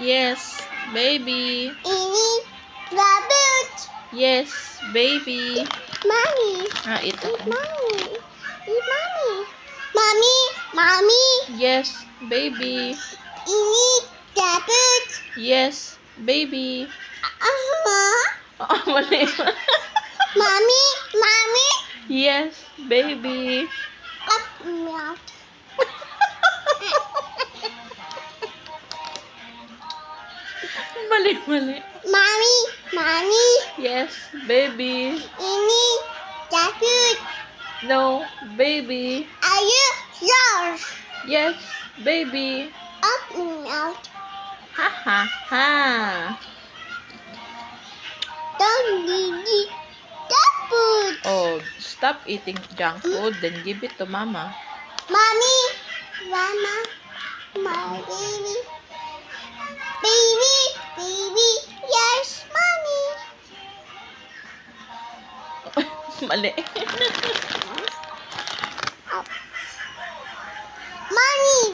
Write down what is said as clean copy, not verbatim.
Yes, baby. Ini rabbit. Yes, baby. Mommy. Ito. Eat mommy. Eat mommy. Mommy. Mommy. Yes, baby. Ini rabbit. Yes, baby. Mali. Mommy. Mommy. Yes, baby. Up mouth. Mali. Mommy. Mommy. Yes, baby. Ini rabbit. No, baby. Are you yours? Yes, baby. Up mouth. Ha ha ha. Don't eat that food. Oh, stop eating junk food, then give it to mama. Mommy, Mama, my baby, baby, baby, yes, mommy. Mali.